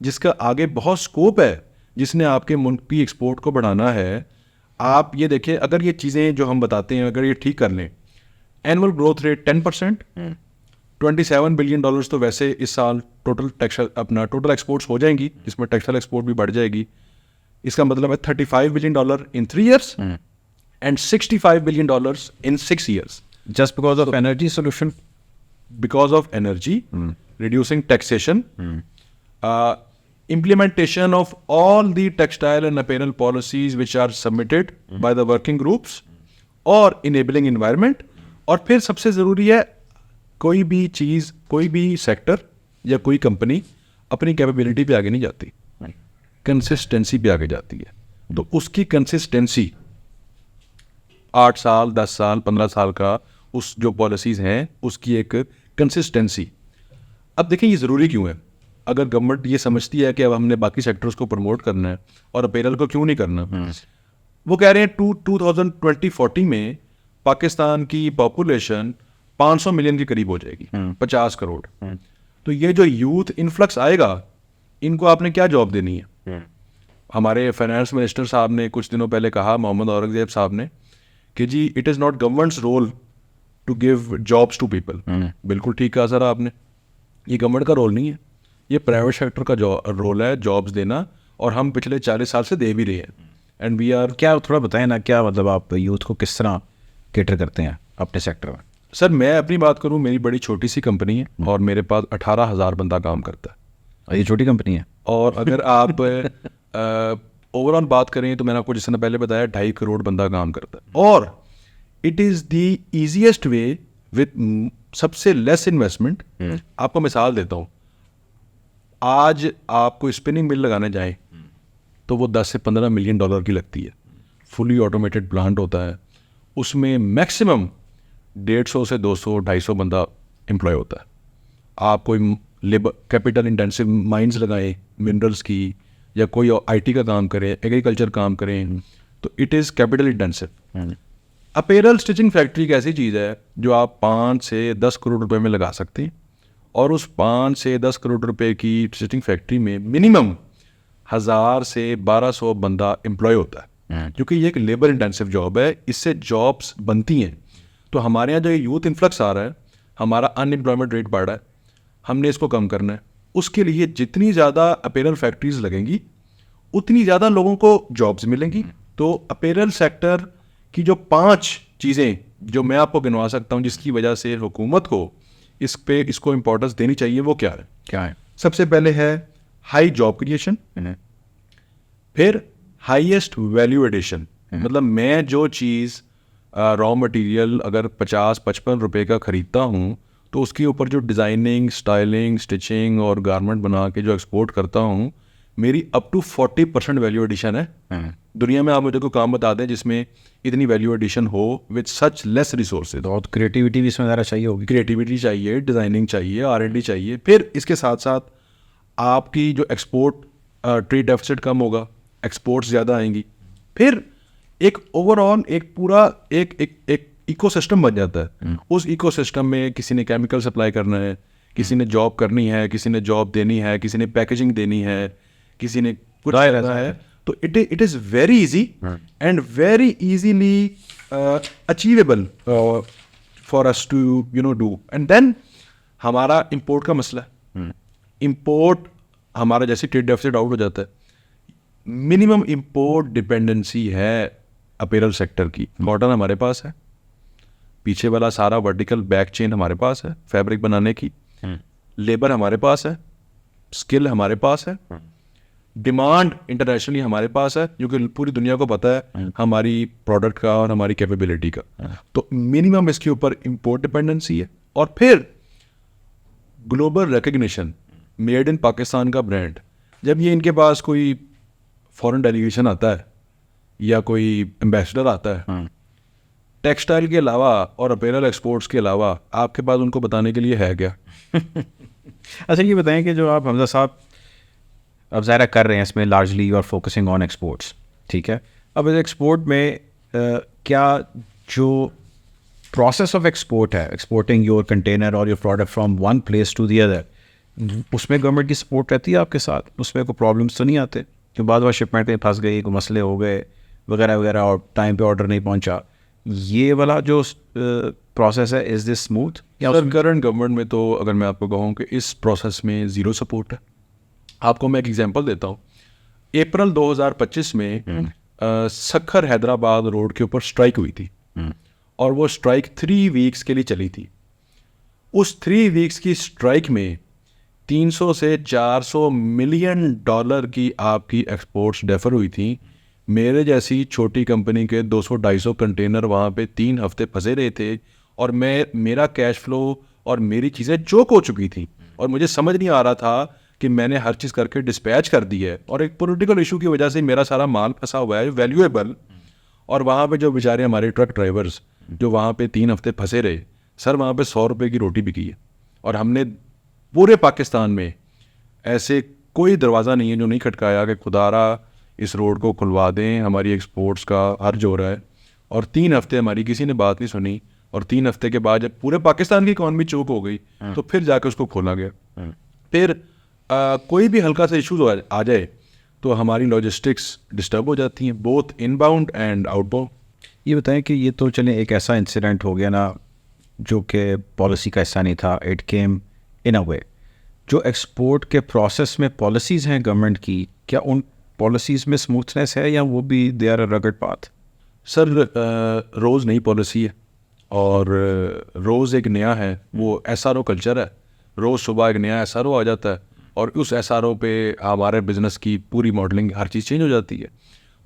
जिसका आगे बहुत स्कोप है, जिसने आपके मुल्क की एक्सपोर्ट को बढ़ाना है। आप ये देखें, अगर ये चीज़ें जो हम बताते हैं अगर ये ठीक कर लें, एनुअल ग्रोथ रेट 10%, $27 बिलियन तो वैसे इस साल टोटल एक्सपोर्ट्स हो जाएंगी, जिसमें टेक्सटाइल एक्सपोर्ट भी बढ़ जाएगी। इसका मतलब है $35 billion in 3 years and $65 billion in 6 years. Just because of energy solution? Because of energy, reducing taxation, implementation of all the textile and apparel policies which are submitted by the working groups, और enabling environment। और फिर सबसे ज़रूरी है, कोई भी चीज़, कोई भी सेक्टर या कोई कंपनी अपनी कैपेबिलिटी पे आगे नहीं जाती, कंसिस्टेंसी पे आगे जाती है। तो उसकी कंसिस्टेंसी 8 साल, 10 साल, 15 साल का उस जो पॉलिसीज़ हैं उसकी एक कंसिस्टेंसी। अब देखें ये ज़रूरी क्यों है। अगर गवर्नमेंट ये समझती है कि अब हमने बाकी सेक्टर्स को प्रमोट करना है और अपैरल को क्यों नहीं करना, वो कह रहे हैं 2020-40 में पाकिस्तान की पॉपुलेशन 500 मिलियन के करीब हो जाएगी, 50 करोड़। तो ये जो यूथ इन्फ्लक्स आएगा, इनको आपने क्या जॉब देनी है। हमारे फाइनेंस मिनिस्टर साहब ने कुछ दिनों पहले कहा, मोहम्मद औरंगजेब साहब ने, कि जी it is not government's role to give jobs to people. बिल्कुल ठीक कहा सर आपने, ये गवर्नमेंट का रोल नहीं है, ये प्राइवेट सेक्टर का रोल है जॉब्स देना, और हम पिछले 40 साल से दे भी रहे हैं। एंड वी आर, क्या थोड़ा बताएं ना, क्या मतलब आप यूथ को किस तरह केटर करते हैं अपने सेक्टर में? सर मैं अपनी बात करूं, मेरी बड़ी छोटी सी कंपनी है और मेरे पास 18,000 बंदा काम करता है। और ये छोटी कंपनी है, और अगर आप ओवरऑल बात करें तो मैंने आपको जिस तरह पहले बताया 2.5 करोड़ बंदा काम करता है। और it is the easiest way with सबसे लेस इन्वेस्टमेंट। आपको मिसाल देता हूँ, आज आपको स्पिनिंग मिल लगाने जाएं तो वो 10 से 15 मिलियन डॉलर की लगती है। फुली ऑटोमेटेड प्लांट होता है, उसमें मैक्सिमम 150 से 200-250 बंदा एम्प्लॉय होता है। आप कोई लेबर कैपिटल इंटेंसिव माइंस लगाएं मिनरल्स की, या कोई आईटी का काम करें, एग्रीकल्चर काम करें, तो it is capital intensive. Apparel stitching factory एक ऐसी चीज़ है जो आप 5 से 10 करोड़ रुपए में लगा सकते हैं, और उस 5 से 10 करोड़ रुपए की स्टिचिंग फैक्ट्री में मिनिमम 1000 से 1200 बंदा एम्प्लॉय होता है, क्योंकि ये एक लेबर इंटेंसिव जॉब है, इससे जॉब्स बनती हैं। तो हमारे यहाँ जो यूथ इन्फ्लक्स आ रहा है, हमारा अनएम्प्लॉयमेंट रेट बढ़ रहा है, हमने इसको कम करना है। उसके लिए जितनी ज़्यादा अपैरल फैक्ट्रीज लगेंगी उतनी ज़्यादा लोगों को जॉब्स मिलेंगी। तो अपैरल सेक्टर की जो 5 चीज़ें जो मैं आपको गिनवा सकता हूँ जिसकी वजह से हुकूमत को इसको इम्पोर्टेंस देनी चाहिए, वो क्या है? सबसे पहले है हाई जॉब क्रिएशन, फिर हाईएस्ट वैल्यू एडिशन। मतलब मैं जो चीज़ रॉ मटेरियल अगर 50-55 रुपए का ख़रीदता हूँ, तो उसके ऊपर जो डिज़ाइनिंग, स्टाइलिंग, स्टिचिंग और गारमेंट बना के जो एक्सपोर्ट करता हूँ, मेरी अप टू 40% वैल्यू एडिशन है। दुनिया में आप मुझे कोई काम बता दें जिसमें इतनी वैल्यू एडिशन हो विद सच लेस रिसोर्सेज। बहुत क्रिएटिविटी भी इसमें ज़्यादा चाहिए होगी। क्रिएटिविटी चाहिए, डिज़ाइनिंग चाहिए, R&D चाहिए। फिर इसके साथ साथ आपकी जो एक्सपोर्ट ट्रेड डेफिसिट कम होगा, एक्सपोर्ट्स ज़्यादा आएंगी। फिर एक ओवरऑल एक पूरा एक इकोसिस्टम बन जाता है। उस इकोसिस्टम में किसी ने केमिकल सप्लाई करना है, किसी ने जॉब करनी है, किसी ने जॉब देनी है, किसी ने पैकेजिंग देनी है, किसी ने कुछ करना है। तो it is very easy and very easily achievable for us to do. And then हमारा इंपोर्ट का मसला है। इंपोर्ट हमारा जैसे ट्रेड डेफिसिट आउट हो जाता है, मिनिमम इंपोर्ट डिपेंडेंसी है अपैरल सेक्टर की। कॉटन हमारे पास है, पीछे वाला सारा वर्टिकल बैक चेन हमारे पास है फैब्रिक बनाने की, लेबर हमारे पास है, स्किल हमारे पास है, डिमांड इंटरनेशनली हमारे पास है, क्योंकि पूरी दुनिया को पता है हमारी प्रोडक्ट का और हमारी कैपेबिलिटी का। तो मिनिमम इसके ऊपर इंपोर्ट डिपेंडेंसी है। और फिर global recognition, made in Pakistan का ब्रांड। जब ये इनके पास कोई फॉरेन डेलीगेशन आता है या कोई एम्बेसडर आता है, टेक्सटाइल के अलावा और अपैरल एक्सपोर्ट्स के अलावा आपके पास उनको बताने के लिए है क्या? अच्छा, ये बताएं कि जो आप हमजा साहब अब ज़ाहिर कर रहे हैं इसमें largely you are focusing on exports, ठीक है। अब इस एक्सपोर्ट में क्या जो प्रोसेस ऑफ एक्सपोर्ट है, एक्सपोर्टिंग योर कंटेनर और your product from one place to the other, उसमें गवर्नमेंट की सपोर्ट रहती है आपके साथ? उसमें कोई प्रॉब्लम्स तो नहीं आते कि बाद में शिपमेंट में फंस गई, कोई मसले हो गए वगैरह वगैरह और टाइम पे ऑर्डर नहीं पहुंचा? ये वाला जो प्रोसेस है, is this smooth? Sir, current government में तो अगर मैं आपको कहूँ कि इस प्रोसेस में ज़ीरो सपोर्ट है। आपको मैं एक एग्जांपल देता हूँ। अप्रैल 2025 में सखर हैदराबाद रोड के ऊपर स्ट्राइक हुई थी और वो स्ट्राइक 3 वीक्स के लिए चली थी। उस 3 वीक्स की स्ट्राइक में 300 से 400 मिलियन डॉलर की आपकी एक्सपोर्ट्स डेफर हुई थी। मेरे जैसी छोटी कंपनी के 200-250 कंटेनर वहाँ पे 3 हफ्ते फंसे रहे थे और मेरा कैश फ्लो और मेरी चीज़ें चोक हो चुकी थी और मुझे समझ नहीं आ रहा था कि मैंने हर चीज़ करके डिस्पैच कर दी है और एक पॉलिटिकल इशू की वजह से मेरा सारा माल फंसा हुआ है वैल्यूएबल। और वहाँ पे जो बेचारे हमारे ट्रक ड्राइवर्स जो वहाँ पे 3 हफ्ते फंसे रहे, सर वहाँ पे 100 रुपये की रोटी बिकी है। और हमने पूरे पाकिस्तान में ऐसे कोई दरवाज़ा नहीं है जो नहीं खटकाया कि खुदारा इस रोड को खुलवा दें, हमारी एक्सपोर्ट्स का हर्ज हो रहा है। और 3 हफ्ते हमारी किसी ने बात नहीं सुनी और 3 हफ्ते के बाद जब पूरे पाकिस्तान की इकॉनमी चोक हो गई तो फिर जाकर उसको खोला गया। फिर कोई भी हल्का सा इशू आ जाए तो हमारी लॉजिस्टिक्स डिस्टर्ब हो जाती हैं, बोथ इनबाउंड एंड आउटबाउंड। ये बताएं कि ये तो चलें एक ऐसा इंसिडेंट हो गया ना जो कि पॉलिसी का हिस्सा नहीं था, इट केम इन अ वे। जो एक्सपोर्ट के प्रोसेस में पॉलिसीज़ हैं गवर्नमेंट की, क्या उन पॉलिसीज़ में स्मूथनेस है या वो भी they are a rugged path? Sir रोज़ नई पॉलिसी है और रोज़ एक नया है, वो SRO कल्चर है। रोज़ सुबह एक नया SRO आ जाता है और उस SRO पे हमारे बिज़नेस की पूरी मॉडलिंग हर चीज़ चेंज हो जाती है।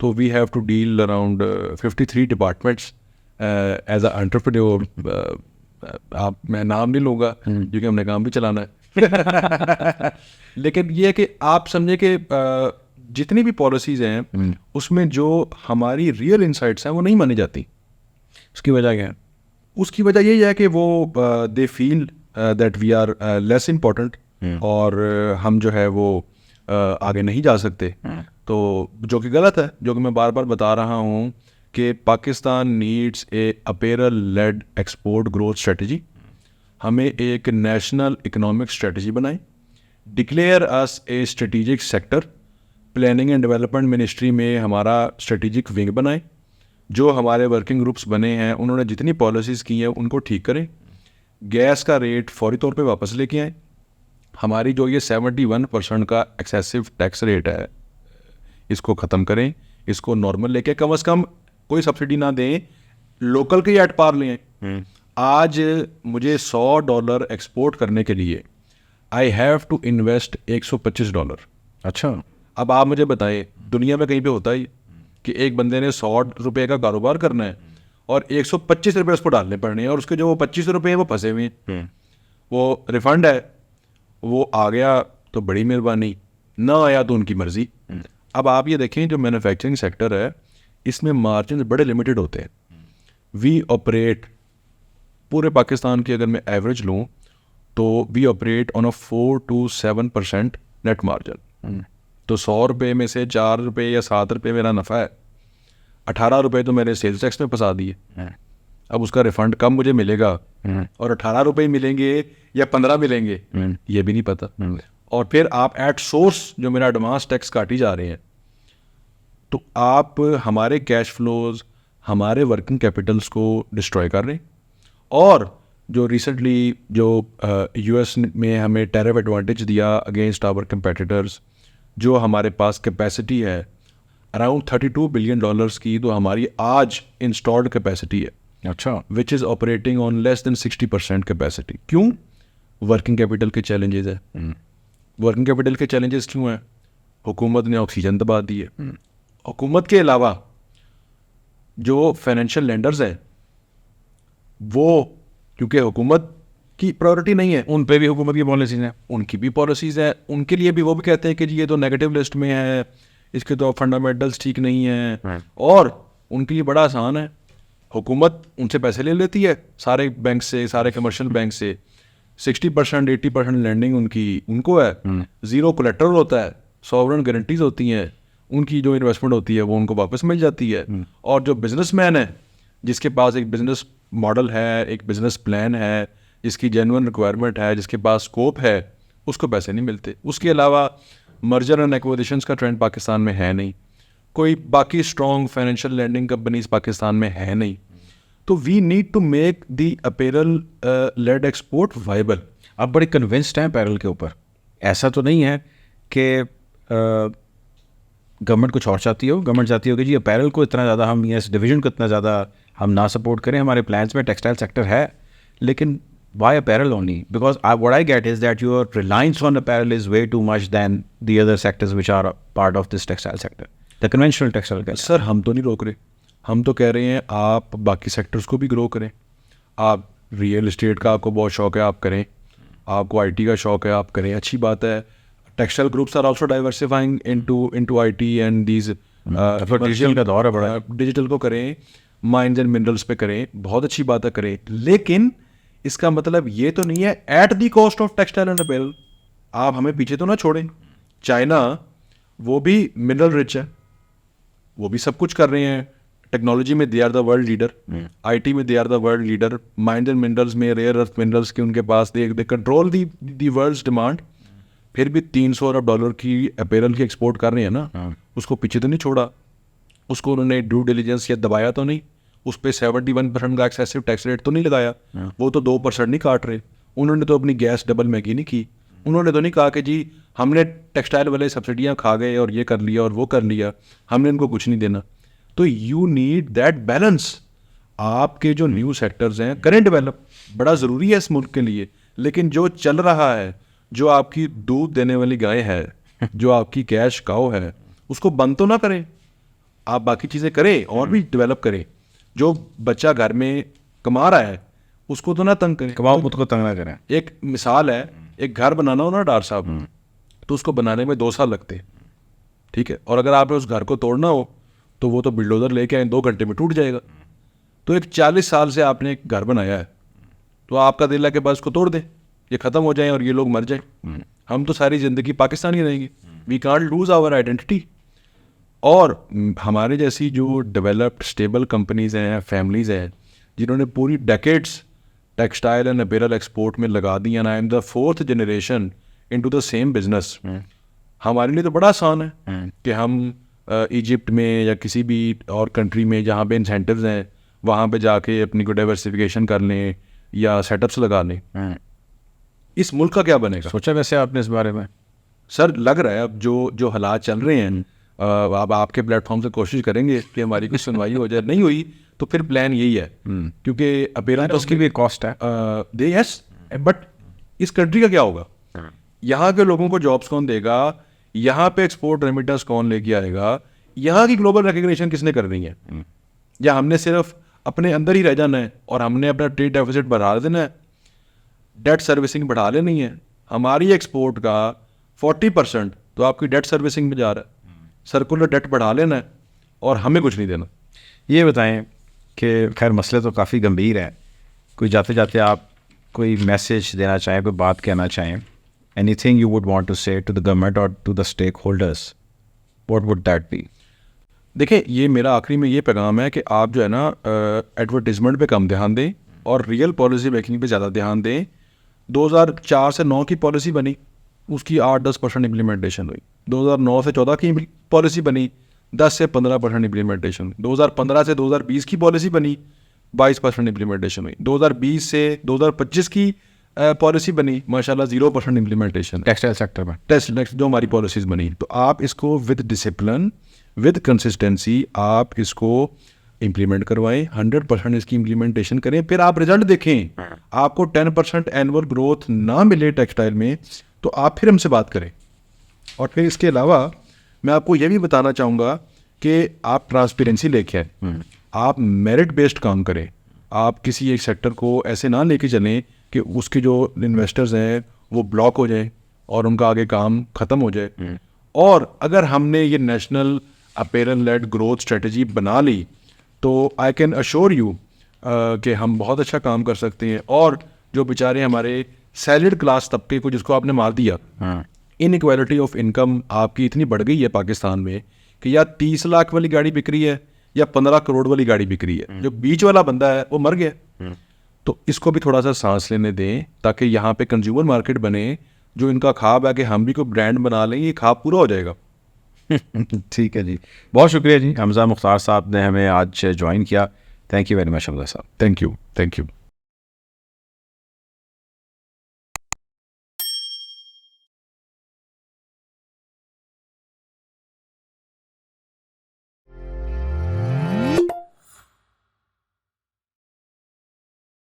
तो we have to deal around 53 departments as a entrepreneur. आप मैं नाम नहीं लूँगा क्योंकि हमने काम भी चलाना है। लेकिन ये है कि आप समझे कि जितनी भी पॉलिसीज़ हैं उसमें जो हमारी रियल इनसाइट्स हैं वो नहीं मानी जाती। उसकी वजह क्या है? उसकी वजह यही है कि वो they feel that we are less important और हम जो है वो आगे नहीं जा सकते। तो जो कि गलत है, जो कि मैं बार बार बता रहा हूँ कि Pakistan needs a apparel led export growth strategy. हमें एक नेशनल इकोनॉमिक स्ट्रेटजी बनाए, declare us a strategic sector, planning and development ministry में हमारा स्ट्रेटेजिक विंग बनाए। जो हमारे वर्किंग ग्रुप्स बने हैं उन्होंने जितनी पॉलिसीज़ की हैं उनको ठीक करें। गैस का रेट फौरी तौर पे वापस लेके आएँ। हमारी जो ये 71% का एक्सेसिव टैक्स रेट है इसको ख़त्म करें, इसको नॉर्मल लेके कम से कम कोई सब्सिडी ना दें, लोकल के एट पार लें। आज मुझे $100 एक्सपोर्ट करने के लिए आई हैव टू इन्वेस्ट $125। अच्छा, अब आप मुझे बताएं, दुनिया में कहीं पे होता है कि एक बंदे ने $100 का कारोबार करना है और $125 उसको डालने पड़ने हैं और उसके जो वो $25 हैं वो फंसे हुए हैं। वो रिफंड है, वो आ गया तो बड़ी मेहरबानी, ना आया तो उनकी मर्जी। अब आप ये देखें जो मैन्युफैक्चरिंग सेक्टर है इसमें मार्जिन बड़े लिमिटेड होते हैं। वी ऑपरेट पूरे पाकिस्तान की अगर मैं एवरेज लूँ तो we operate on a 4 to 7% net margin. तो 100 रुपये में से 4 रुपये या 7 रुपये मेरा नफ़ा है, 18 रुपये तो मेरे सेल्स टैक्स में फंसा दिए। अब उसका रिफंड कब मुझे मिलेगा और 18 रुपये मिलेंगे या 15 मिलेंगे ये भी नहीं पता। और फिर आप एट सोर्स जो मेरा एडवांस टैक्स काटी जा रहे हैं, तो आप हमारे कैश फ्लोज हमारे वर्किंग कैपिटल्स को डिस्ट्रॉय कर रहे हैं। और जो रिसेंटली जो यूएस में हमें टैरिफ एडवांटेज दिया अगेंस्ट आवर कंपेटिटर्स, जो हमारे पास कैपेसिटी है अराउंड $32 बिलियन की, तो हमारी आज इंस्टॉल्ड कैपेसिटी है, अच्छा, which is operating on less than 60% capacity. क्यों? वर्किंग कैपिटल के चैलेंजेस है। वर्किंग कैपिटल के चैलेंजेस क्यों हैं? हुकूमत ने ऑक्सीजन दबा दी है। हुकूमत के अलावा जो फाइनेंशियल लेंडर्स हैं वो, क्योंकि हुकूमत की प्रायोरिटी नहीं है, उन पे भी हुकूमत की पॉलिसीज हैं, उनकी भी पॉलिसीज़ हैं, उनके लिए भी वो भी कहते हैं कि जी ये तो नेगेटिव लिस्ट में है, इसके तो फंडामेंटल्स ठीक नहीं हैं। और उनके लिए बड़ा आसान है, हुकूमत उनसे पैसे ले लेती है सारे बैंक से, सारे कमर्शियल बैंक से, 60% 80% लैंडिंग उनको है, ज़ीरो कोलेट्रल होता है, सॉवरेन गारंटीज होती हैं, उनकी जो इन्वेस्टमेंट होती है वो उनको वापस मिल जाती है। और जो बिजनेसमैन है जिसके पास एक बिजनेस मॉडल है, एक बिजनेस प्लान है, जिसकी जेन्युइन रिक्वायरमेंट है, जिसके पास स्कोप है, उसको पैसे नहीं मिलते। उसके अलावा मर्जर एंड एक्विजिशंस का ट्रेंड पाकिस्तान में है नहीं, कोई बाकी strong financial lending companies Pakistan में है नहीं। तो we need to make the apparel led export viable. आप बड़े कन्विंस्ड हैं पैरल के ऊपर, ऐसा तो नहीं है कि गवर्नमेंट कुछ और चाहती हो? गवर्नमेंट चाहती हो कि जी अपैरल को इतना ज़्यादा हम, या इस डिवीजन को इतना ज़्यादा हम ना सपोर्ट करें, हमारे प्लान्स में टेक्सटाइल सेक्टर है, लेकिन why apparel only? Because what I get is that your reliance on apparel is way too much than the other sectors which are part of this textile sector, the conventional textile. Sir हम तो नहीं रोक रहे, हम तो कह रहे हैं आप बाकी सेक्टर्स को भी ग्रो करें। आप रियल इस्टेट का आपको बहुत शौक है, आप करें, आपको आईटी का शौक है, आप करें, अच्छी बात है। Textile groups are also diversifying into IT and these, digital का दौर है बड़ा, डिजिटल को करें, माइंस एंड मिनरल्स पे करें, बहुत अच्छी बात है, करें। लेकिन इसका मतलब ये तो नहीं है at the cost of textile and apparel. आप हमें पीछे तो ना छोड़ें। चाइना वो भी मिनरल रिच है, वो भी सब कुछ कर रहे हैं, टेक्नोलॉजी में they are the world leader, IT में they are the world leader, mines and minerals में, रेयर अर्थ मिनरल्स के उनके पास, they control the world's demand. फिर भी $300 अरब की अपैरल की एक्सपोर्ट कर रहे हैं ना, उसको पीछे तो नहीं छोड़ा, उसको उन्होंने ड्यू डिलीजेंस या दबाया तो नहीं, उस पर 71% का एक्सेसिव टैक्स रेट तो नहीं लगाया, वो तो 2% नहीं काट रहे। उन्होंने तो अपनी गैस डबल महंगी नहीं की, उन्होंने तो नहीं कहा कि जी हमने टेक्सटाइल वाले सब्सिडियाँ खा गए और ये कर लिया और वो कर लिया, हमने इनको कुछ नहीं देना। तो यू नीड दैट बैलेंस। आपके जो न्यू सेक्टर्स हैं करें डेवलप, बड़ा ज़रूरी है इस मुल्क के लिए, लेकिन जो चल रहा है, जो आपकी दूध देने वाली गाय है, जो आपकी कैश काउ है, उसको बंद तो ना करें। आप बाकी चीज़ें करें और भी डेवलप करें। जो बच्चा घर में कमा रहा है उसको तो ना तंग करें, कमाओ खुद को तंग ना करें। एक मिसाल है, एक घर बनाना हो ना डार साहब, तो उसको बनाने में 2 साल लगते हैं, ठीक है, और अगर आपने उस घर को तोड़ना हो तो वो तो बिल्डोजर लेके आए 2 घंटे में टूट जाएगा। तो एक 40 साल से आपने एक घर बनाया है, तो आपका दिल है कि बस को तोड़ दें, ये ख़त्म हो जाए और ये लोग मर जाएं, हम तो सारी ज़िंदगी पाकिस्तानी रहेंगे। We can't lose our identity. और हमारे जैसी जो डेवलप्ड स्टेबल कंपनीज़ हैं, फैमिलीज़ हैं, जिन्होंने पूरी decades textile and apparel export में लगा दी, and I am the 4th generation into the same business, हमारे लिए तो बड़ा आसान है कि हम इजिप्ट में या किसी भी और कंट्री में जहाँ पे इंसेंटिव्स हैं वहाँ पे जाके अपनी को डाइवर्सिफिकेशन कर लें या सेटअप्स लगा लें। इस मुल्क का क्या बनेगा? सोचा वैसे आपने इस बारे में? सर लग रहा है अब जो हालात चल रहे हैं, अब आपके प्लेटफॉर्म से कोशिश करेंगे कि हमारी कुछ सुनवाई हो जाए। नहीं हुई तो फिर प्लान यही है, क्योंकि अपैरल तो उसकी भी कॉस्ट है दे, यस, बट इस कंट्री का क्या होगा? यहाँ के लोगों को जॉब्स कौन देगा? यहाँ पे एक्सपोर्ट रेमिटेंस कौन लेके आएगा? यहाँ की ग्लोबल रिकग्निशन किसने कर रही है? या हमने सिर्फ अपने अंदर ही रह जाना है और हमने अपना ट्रेड डेफिसिट बढ़ा देना है, डेट सर्विसिंग बढ़ा लेनी है? हमारी एक्सपोर्ट का 40% तो आपकी डेट सर्विसिंग में जा रहा है, सर्कुलर डेट बढ़ा लेना है और हमें कुछ नहीं देना। ये बताएं कि खैर मसले तो काफ़ी गंभीर हैं, कोई जाते जाते आप कोई मैसेज देना चाहें, कोई बात कहना चाहें, anything you would want to say to the government और to the stakeholders, what would that be? देखिए, ये मेरा आखिरी में ये पैगाम है कि आप जो है ना एडवर्टीज़मेंट पे कम ध्यान दें और रियल पॉलिसी मेकिंग पे ज़्यादा ध्यान दें। 2004 से 9 की पॉलिसी बनी, उसकी 8-10% इम्प्लीमेंटेशन हुई। 2009 से 14 की पॉलिसी बनी, 10 से 15% इम्प्लीमेंटेशन। 2015 से 2020 की पॉलिसी बनी, 22% इम्प्लीमेंटेशन हुई। 2020 से 2025 की पॉलिसी बनी, माशाल्लाह 0% इम्प्लीमेंटेशन। टेक्सटाइल सेक्टर में नेक्स्ट जो हमारी पॉलिसीज़ बनी, तो आप इसको विद डिसिप्लिन, विद कंसिस्टेंसी आप इसको इम्प्लीमेंट करवाएं, 100% इसकी इम्प्लीमेंटेशन करें, फिर आप रिजल्ट देखें। आपको 10% एनुअल ग्रोथ ना मिले टेक्सटाइल में तो आप फिर हमसे बात करें। और फिर इसके अलावा मैं आपको ये भी बताना चाहूँगा कि आप ट्रांसपेरेंसी लेके आए, आप मेरिट बेस्ड काम करें। आप किसी एक सेक्टर को ऐसे ना लेके चलें कि उसके जो इन्वेस्टर्स हैं वो ब्लॉक हो जाए और उनका आगे काम ख़त्म हो जाए। और अगर हमने ये national appearance led growth strategy बना ली तो आई कैन अश्योर यू कि हम बहुत अच्छा काम कर सकते हैं। और जो बेचारे हमारे सैलरीड क्लास तबके को जिसको आपने मार दिया, इनइक्वालिटी ऑफ इनकम आपकी इतनी बढ़ गई है पाकिस्तान में कि या 30 लाख वाली गाड़ी बिक रही है या 15 करोड़ वाली गाड़ी बिक रही है, जो बीच वाला बंदा है वो मर गया। तो इसको भी थोड़ा सा सांस लेने दें ताकि यहाँ पे कंज्यूमर मार्केट बने। जो इनका ख्वाब है कि हम भी कोई ब्रांड बना लें, ये ख्वाब पूरा हो जाएगा। ठीक है जी, बहुत शुक्रिया जी, हमजा मुख्तार साहब ने हमें आज ज्वाइन किया। Thank you very much Hamza साहब। Thank you.